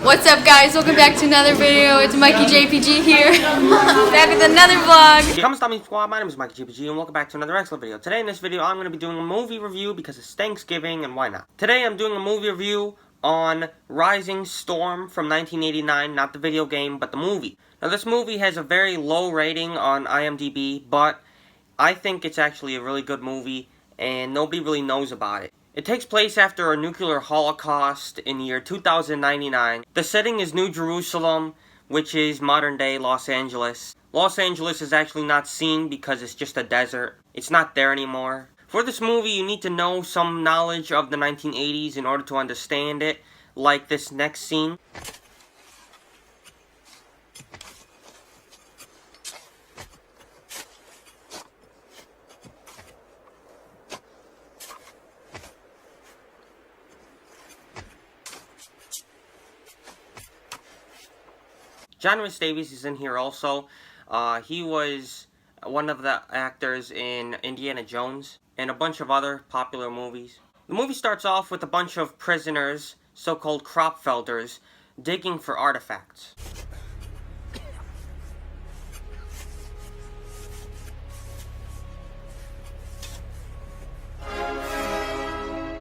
What's up guys, welcome back to another video. It's Mikey JPG here, back with another vlog. Come stop me squad, my name is Mikey JPG and welcome back to another excellent video. Today in this video I'm going to be doing a movie review because it's Thanksgiving and why not. Today I'm doing a movie review on Rising Storm from 1989, not the video game but the movie. Now this movie has a very low rating on IMDb, but I think it's actually a really good movie and nobody really knows about it. It takes place after a nuclear holocaust in the year 2099. The setting is New Jerusalem, which is modern-day Los Angeles. Los Angeles is actually not seen because it's just a desert. It's not there anymore. For this movie, you need to know some knowledge of the 1980s in order to understand it, like this next scene. John Rhys Davies is in here also. He was one of the actors in Indiana Jones and a bunch of other popular movies. The movie starts off with a bunch of prisoners, so-called Kropfelders, digging for artifacts.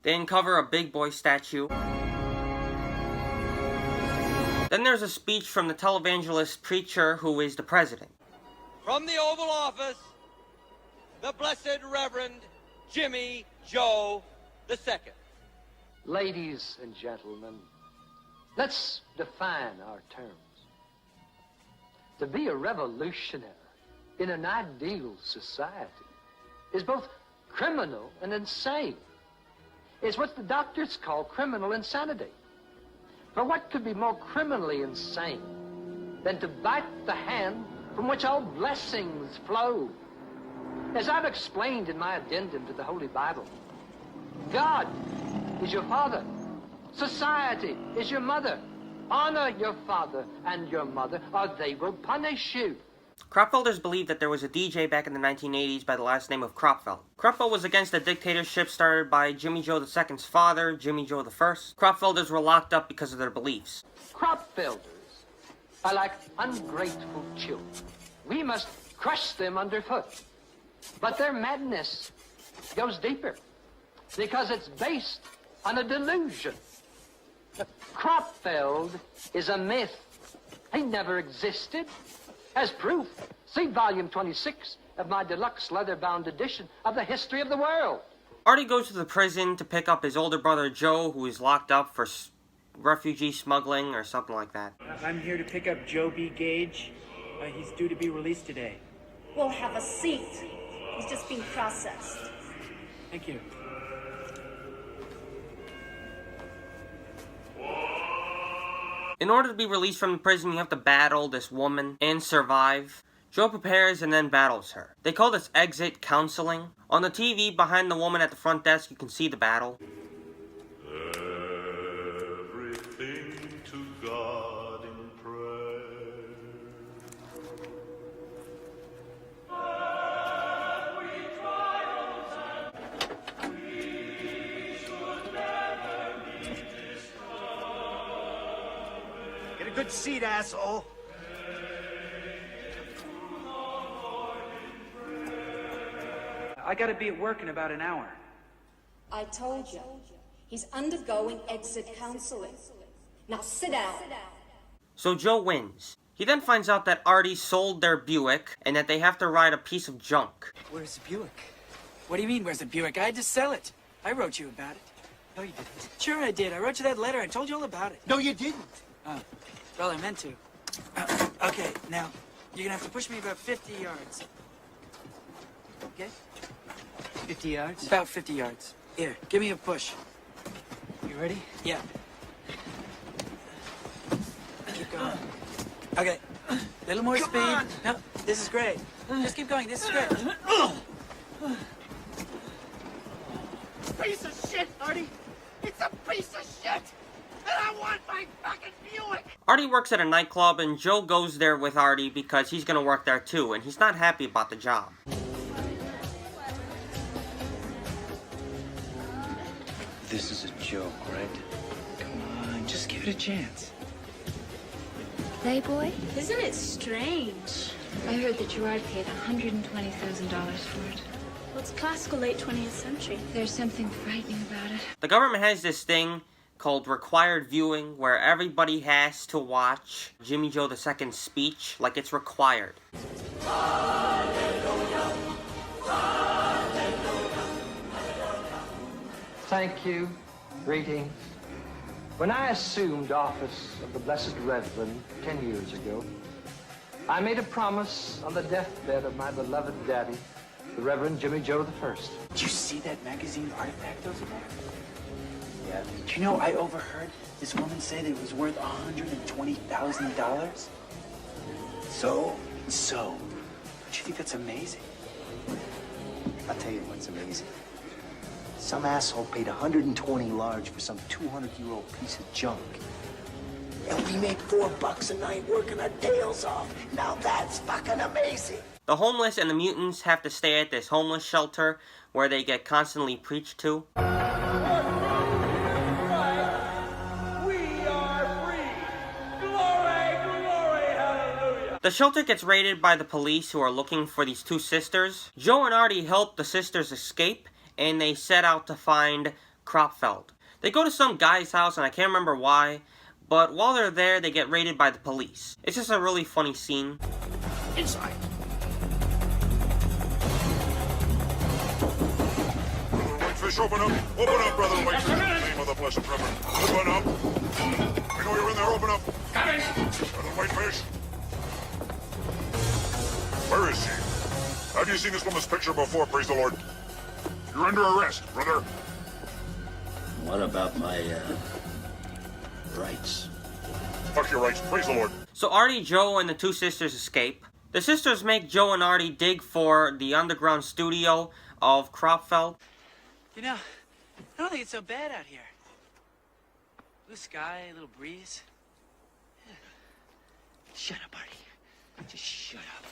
They uncover a big boy statue. Then there's a speech from the televangelist preacher who is the president. From the Oval Office, the Blessed Reverend Jimmy Joe II. Ladies and gentlemen, let's define our terms. To be a revolutionary in an ideal society is both criminal and insane. It's what the doctors call criminal insanity. For what could be more criminally insane than to bite the hand from which all blessings flow? As I've explained in my addendum to the Holy Bible, God is your father. Society is your mother. Honor your father and your mother, or they will punish you. Kropfelders believed that there was a DJ back in the 1980s by the last name of Kropfeld. Kropfeld was against a dictatorship started by Jimmy Joe II's father, Jimmy Joe I. Kropfelders were locked up because of their beliefs. Kropfelders are like ungrateful children. We must crush them underfoot. But their madness goes deeper because it's based on a delusion. Kropfeld is a myth. He never existed. As proof, see volume 26 of my deluxe leather-bound edition of the History of the World. Artie goes to the prison to pick up his older brother Joe, who is locked up for refugee smuggling or something like that. I'm here to pick up Joe B. Gage. He's due to be released today. We'll have a seat. He's just being processed. Thank you. In order to be released from the prison, you have to battle this woman and survive. Joe prepares and then battles her. They call this exit counseling. On the TV behind the woman at the front desk, you can see the battle. Everything to God in prayer. Get a good seat, asshole. I gotta be at work in about an hour. I told you. He's undergoing exit counseling. Now sit down. So Joe wins. He then finds out that Artie sold their Buick and that they have to ride a piece of junk. Where's the Buick? What do you mean, where's the Buick? I had to sell it. I wrote you about it. No, you didn't. Sure I did. I wrote you that letter. I told you all about it. No, you didn't. Oh, well, I meant to. Okay, now, you're gonna have to push me about 50 yards. Okay? 50 yards? About 50 yards. Here, give me a push. You ready? Yeah. Keep going. Okay. Little more speed. on. No, this is great. Just keep going. This is great. Piece of shit, Artie. It's a piece of shit. And I want my fucking Buick. Artie works at a nightclub and Joe goes there with Artie because he's gonna work there too and he's not happy about the job. This is a joke, right? Come on, just give it a chance. Playboy? Isn't it strange? I heard that Gerard paid $120,000 for it. Well, it's classical late 20th century. There's something frightening about it. The government has this thing called required viewing where everybody has to watch Jimmy Joe II's speech like it's required. Thank you. Greetings. When I assumed office of the Blessed Reverend 10 years ago, I made a promise on the deathbed of my beloved daddy, the Reverend Jimmy Joe I. Did you see that magazine artifact over there? Yeah. Do you know, I overheard this woman say that it was worth $120,000? So? Don't you think that's amazing? I'll tell you what's amazing. Some asshole paid $120 large for some 200-year-old piece of junk. And we make $4 a night working our tails off. Now that's fucking amazing. The homeless and the mutants have to stay at this homeless shelter where they get constantly preached to. We are free! Glory, glory, hallelujah! The shelter gets raided by the police who are looking for these two sisters. Joe and Artie help the sisters escape, and they set out to find Kropfeld. They go to some guy's house, and I can't remember why, but while they're there, they get raided by the police. It's just a really funny scene. Inside. Whitefish, open up! Open up, brother Whitefish! In the name of the Blessed Reverend. Open up! I know you're in there, open up! Coming! Brother Whitefish! Where is she? Have you seen this woman's picture before, praise the Lord? You're under arrest, brother. What about my, rights? Fuck your rights, praise the Lord. So Artie, Joe, and the two sisters escape. The sisters make Joe and Artie dig for the underground studio of Kropfeld. You know, I don't think it's so bad out here. Blue sky, a little breeze. Yeah. Shut up, Artie. Just shut up.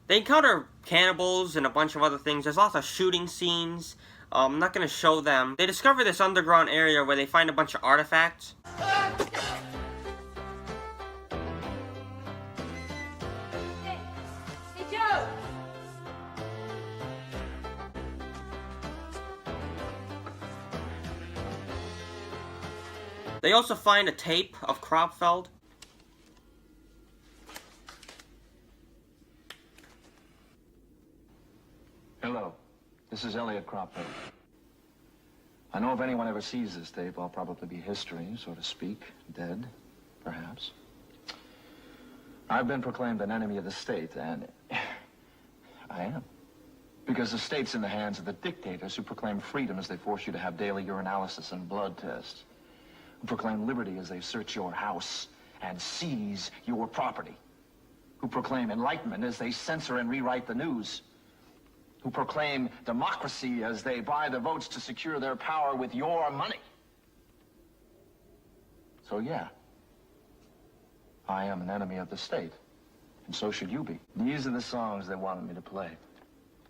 They encounter cannibals and a bunch of other things. There's lots of shooting scenes. I'm not going to show them. They discover this underground area where they find a bunch of artifacts. Hey, Joe! They also find a tape of Kropfeld. Hello, this is Elliot Kropfeld. I know if anyone ever sees this tape, I'll probably be history, so to speak, dead, perhaps. I've been proclaimed an enemy of the state, and I am. Because the state's in the hands of the dictators who proclaim freedom as they force you to have daily urinalysis and blood tests. Who proclaim liberty as they search your house and seize your property. Who proclaim enlightenment as they censor and rewrite the news. Who proclaim democracy as they buy the votes to secure their power with your money. So yeah, I am an enemy of the state, and so should you be. These are the songs they wanted me to play.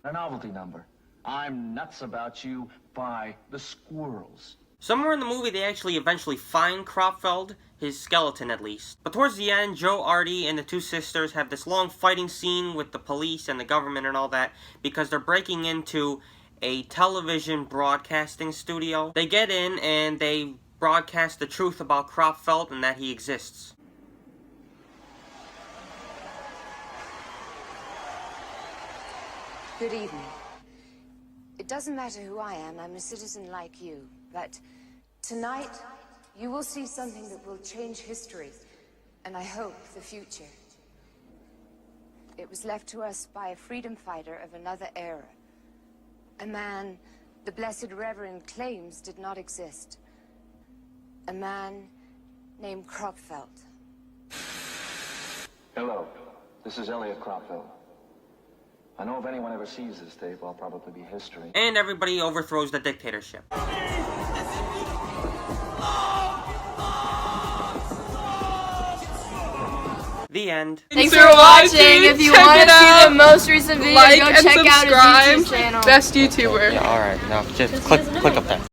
A novelty number, I'm Nuts About You by the Squirrels. Somewhere in the movie, they actually eventually find Kropfeld, his skeleton at least. But towards the end, Joe, Artie, and the two sisters have this long fighting scene with the police and the government and all that because they're breaking into a television broadcasting studio. They get in and they broadcast the truth about Kropfeld and that he exists. Good evening. It doesn't matter who I am, I'm a citizen like you. But tonight, you will see something that will change history, and I hope the future. It was left to us by a freedom fighter of another era. A man the Blessed Reverend claims did not exist. A man named Kropfeld. Hello, this is Elliot Kropfeld. I know if anyone ever sees this tape, I'll probably be history. And everybody overthrows the dictatorship. The end. Thanks for watching. If you want to see the most recent video, go check out his YouTube channel. Best YouTuber. Yeah, alright. Now just click up there.